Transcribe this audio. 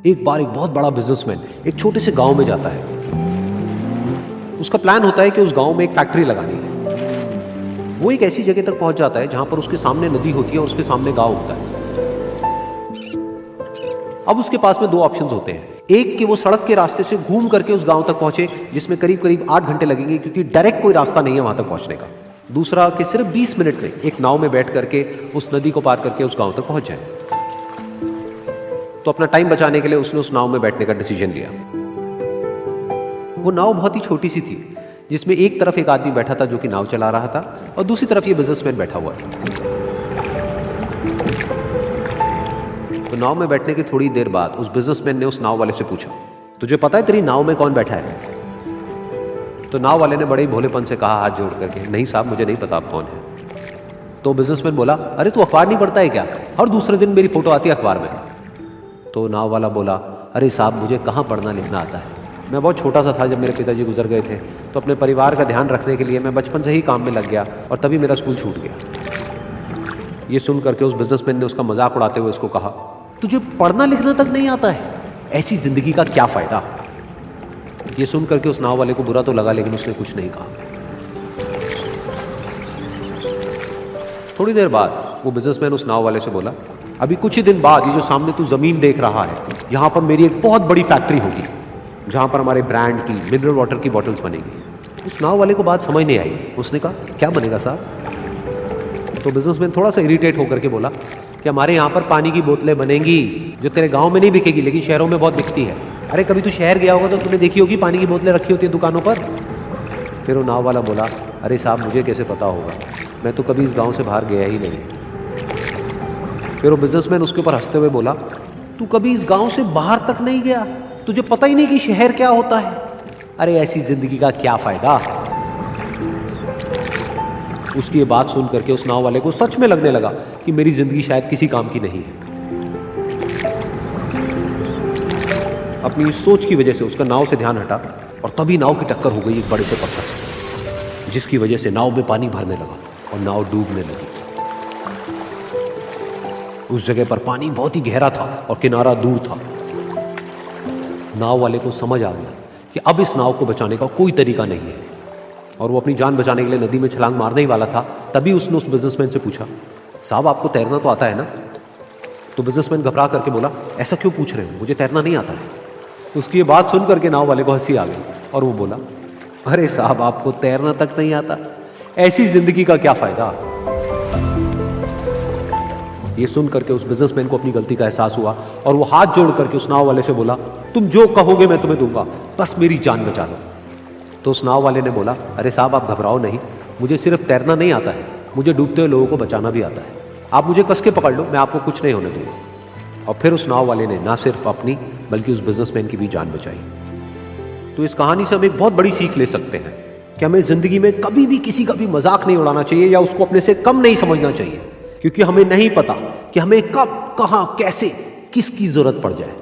एक बार एक बहुत बड़ा बिजनेसमैन एक छोटे से गांव में जाता है। उसका प्लान होता है कि उस गांव में एक फैक्ट्री लगानी है। वो एक ऐसी जगह तक पहुंच जाता है जहां पर उसके सामने नदी होती है और उसके सामने गांव होता है। अब उसके पास में दो ऑप्शंस होते हैं, एक कि वो सड़क के रास्ते से घूम करके उस गांव तक पहुंचे जिसमें करीब करीब 8 घंटे लगेंगे क्योंकि डायरेक्ट कोई रास्ता नहीं है वहां तक पहुंचने का। दूसरा कि सिर्फ 20 मिनट में एक नाव में बैठ करके उस नदी को पार करके उस गांव तक पहुंच जाए। तो अपना टाइम बचाने के लिए उसने उस नाव में बैठने का डिसीजन लिया। वो नाव बहुत ही छोटी सी थी जिसमें एक तरफ एक आदमी बैठा था जो कि नाव चला रहा था और दूसरी तरफ ये बिजनेसमैन बैठा हुआ था। तो नाव में बैठने की थोड़ी देर बाद उस बिजनेसमैन ने उस नाव वाले से पूछा, तुझे पता है तेरी नाव में कौन बैठा है? तो नाव वाले ने बड़े ही भोलेपन से कहा हाथ जोड़ करके, नहीं साहब मुझे नहीं पता आप कौन है। तो बिजनेसमैन बोला, अरे तू अखबार नहीं पढ़ता है क्या? हर दूसरे दिन मेरी फोटो आती है अखबार में। तो नाव वाला बोला, अरे साहब मुझे कहाँ पढ़ना लिखना आता है, मैं बहुत छोटा सा था जब मेरे पिताजी गुजर गए थे, तो अपने परिवार का ध्यान रखने के लिए मैं बचपन से ही काम में लग गया और तभी मेरा स्कूल छूट गया। ये सुन करके उस बिजनेसमैन ने उसका मजाक उड़ाते हुए उसको कहा, तुझे पढ़ना लिखना तक नहीं आता है, ऐसी जिंदगी का क्या फायदा? ये सुन करके उस नाव वाले को बुरा तो लगा लेकिन उसने कुछ नहीं कहा। थोड़ी देर बाद वो बिजनेसमैन उस नाव वाले से बोला, अभी कुछ ही दिन बाद ये जो सामने तू जमीन देख रहा है, यहां पर मेरी एक बहुत बड़ी फैक्ट्री होगी जहां पर हमारे ब्रांड की मिनरल वाटर की बॉटल्स बनेगी। उस नाव वाले को बात समझ नहीं आई। उसने कहा, क्या बनेगा साहब? तो बिजनेसमैन थोड़ा सा इरिटेट होकर के बोला कि हमारे यहाँ पर पानी की बोतलें बनेंगी जो तेरे गांव में नहीं बिकेगी लेकिन शहरों में बहुत बिकती है। अरे कभी तू शहर गया होगा तो तूने देखी होगी पानी की बोतलें रखी होती है दुकानों पर। फिर वो नाव वाला बोला, अरे साहब मुझे कैसे पता होगा, मैं तो कभी इस गांव से बाहर गया ही नहीं। फिर वो बिजनेसमैन उसके ऊपर हंसते हुए बोला, तू कभी इस गांव से बाहर तक नहीं गया, तुझे पता ही नहीं कि शहर क्या होता है? अरे ऐसी जिंदगी का क्या फायदा? उसकी ये बात सुन करके उस नाव वाले को सच में लगने लगा कि मेरी जिंदगी शायद किसी काम की नहीं है। अपनी इस सोच की वजह से उसका नाव से ध्यान हटा और तभी नाव की टक्कर हो गई एक बड़े से पत्थर से, जिसकी वजह से नाव में पानी भरने लगा और नाव डूबने लगी। उस जगह पर पानी बहुत ही गहरा था और किनारा दूर था। नाव वाले को समझ आ गया कि अब इस नाव को बचाने का कोई तरीका नहीं है और वो अपनी जान बचाने के लिए नदी में छलांग मारने ही वाला था। तभी उसने उस बिजनेसमैन से पूछा, साहब आपको तैरना तो आता है ना? तो बिजनेसमैन घबरा करके बोला, ऐसा क्यों पूछ रहे हो, मुझे तैरना नहीं आता है। उसकी ये बात सुन करके नाव वाले को हंसी आ गई और वो बोला, अरे साहब आपको तैरना तक नहीं आता, ऐसी जिंदगी का क्या फायदा? ये सुन करके उस बिजनेसमैन को अपनी गलती का एहसास हुआ और वो हाथ जोड़ करके उस नाव वाले से बोला, तुम जो कहोगे मैं तुम्हें दूंगा, बस मेरी जान बचा लो। तो उस नाव वाले ने बोला, अरे साहब आप घबराओ नहीं, मुझे सिर्फ तैरना नहीं आता है, मुझे डूबते हुए लोगों को बचाना भी आता है। आप मुझे कस के पकड़ लो, मैं आपको कुछ नहीं होने दूंगा। और फिर उस नाव वाले ने ना सिर्फ अपनी बल्कि उस बिजनेसमैन की भी जान बचाई। तो इस कहानी से हम एक बहुत बड़ी सीख ले सकते हैं कि हमें जिंदगी में कभी भी किसी का भी मजाक नहीं उड़ाना चाहिए या उसको अपने से कम नहीं समझना चाहिए, क्योंकि हमें नहीं पता कि हमें कब, कहां, कैसे, किसकी जरूरत पड़ जाए।